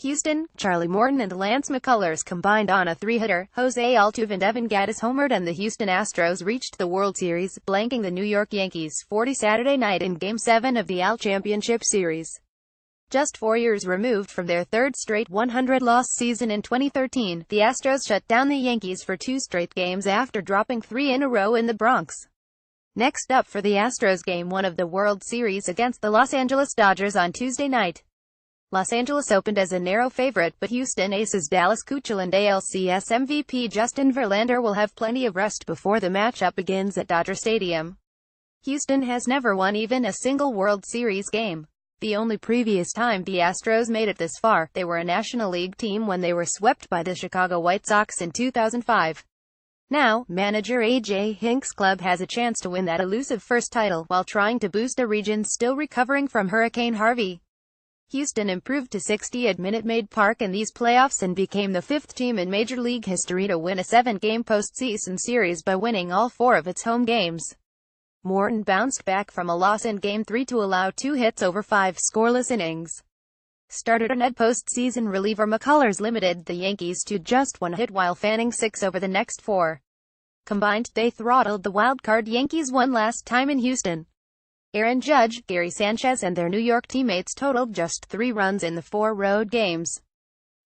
Houston, Charlie Morton and Lance McCullers combined on a three-hitter. Jose Altuve and Gattis homered and the Houston Astros reached the World Series, blanking the New York Yankees 40 Saturday night in Game 7 of the AL Championship Series. Just 4 years removed from their third straight 100-loss season in 2013, the Astros shut down the Yankees for 2 straight games after dropping 3 in a row in the Bronx. Next up for the Astros, Game 1 of the World Series against the Los Angeles Dodgers on Tuesday night. Los Angeles opened as a narrow favorite, but Houston aces Dallas Keuchel and ALCS MVP Justin Verlander will have plenty of rest before the matchup begins at Dodger Stadium. Houston has never won even a single World Series game. The only previous time the Astros made it this far, they were a National League team when they were swept by the Chicago White Sox in 2005. Now, manager A.J. Hink's club has a chance to win that elusive first title, while trying to boost a region still recovering from Hurricane Harvey. Houston improved to 60 at Minute Maid Park in these playoffs and became the 5th team in Major League history to win a 7-game postseason series by winning all 4 of its home games. Morton bounced back from a loss in Game 3 to allow 2 hits over 5 scoreless innings. Starter and postseason reliever McCullers limited the Yankees to just 1 hit while fanning 6 over the next 4. Combined, they throttled the wildcard Yankees one last time in Houston. Aaron Judge, Gary Sanchez and their New York teammates totaled just 3 runs in the 4 road games.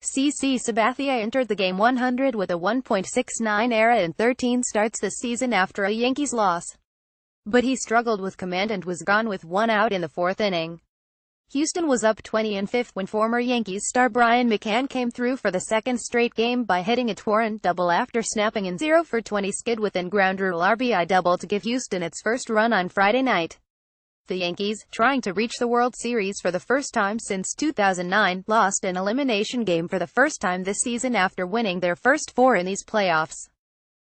CC Sabathia entered the Game 100 with a 1.69 ERA in 13 starts this season after a Yankees loss. But he struggled with command and was gone with 1 out in the 4th inning. Houston was up 20-5 when former Yankees star Brian McCann came through for the 2nd straight game by hitting a two-run double after snapping an 0-for-20 skid within ground rule RBI double to give Houston its first run on Friday night. The Yankees, trying to reach the World Series for the first time since 2009, lost an elimination game for the first time this season after winning their first 4 in these playoffs.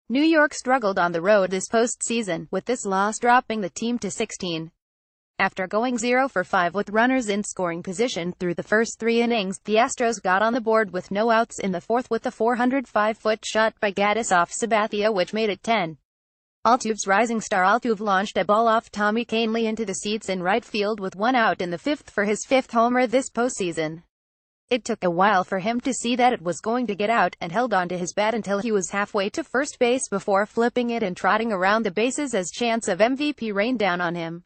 New York struggled on the road this postseason, with this loss dropping the team to 16. After going 0-for-5 with runners in scoring position through the first 3 innings, the Astros got on the board with no outs in the 4th with a 405-foot shot by Gattis off Sabathia which made it 10. Altuve's rising star Altuve launched a ball off Tommy Kahnle into the seats in right field with 1 out in the 5th for his 5th homer this postseason. It took a while for him to see that it was going to get out, and held on to his bat until he was halfway to first base before flipping it and trotting around the bases as chance of MVP rained down on him.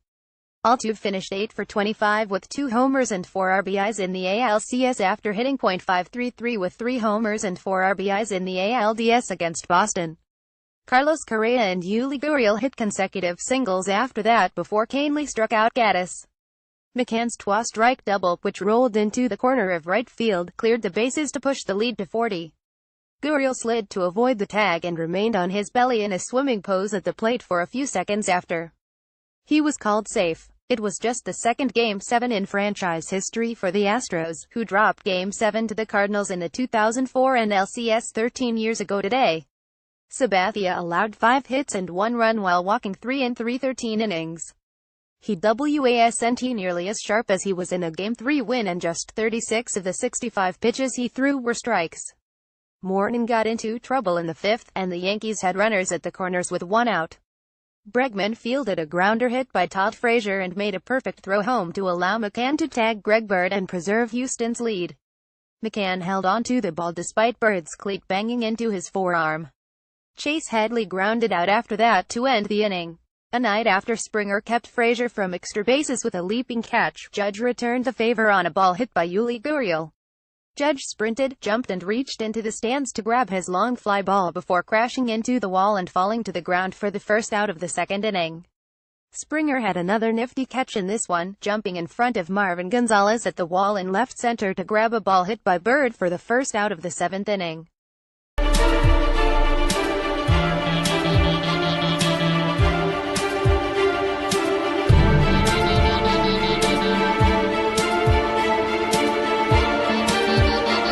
Altuve finished 8-for-25 with 2 homers and 4 RBIs in the ALCS after hitting .533 with 3 homers and 4 RBIs in the ALDS against Boston. Carlos Correa and Yuli Gurriel hit consecutive singles after that before Kahnle struck out Gattis. McCann's twa-strike double, which rolled into the corner of right field, cleared the bases to push the lead to 40. Gurriel slid to avoid the tag and remained on his belly in a swimming pose at the plate for a few seconds after. He was called safe. It was just the 2nd Game 7 in franchise history for the Astros, who dropped Game 7 to the Cardinals in the 2004 NLCS 13 years ago today. Sabathia allowed 5 hits and 1 run while walking 3 in 13 innings. He wasn't nearly as sharp as he was in a Game 3 win, and just 36 of the 65 pitches he threw were strikes. Morton got into trouble in the 5th, and the Yankees had runners at the corners with 1 out. Bregman fielded a grounder hit by Todd Frazier and made a perfect throw home to allow McCann to tag Greg Bird and preserve Houston's lead. McCann held on to the ball despite Bird's cleat banging into his forearm. Chase Hadley grounded out after that to end the inning. A night after Springer kept Frazier from extra bases with a leaping catch, Judge returned the favor on a ball hit by Yuli Gurriel. Judge sprinted, jumped and reached into the stands to grab his long fly ball before crashing into the wall and falling to the ground for the first out of the 2nd inning. Springer had another nifty catch in this one, jumping in front of Marvin Gonzalez at the wall in left center to grab a ball hit by Bird for the first out of the 7th inning.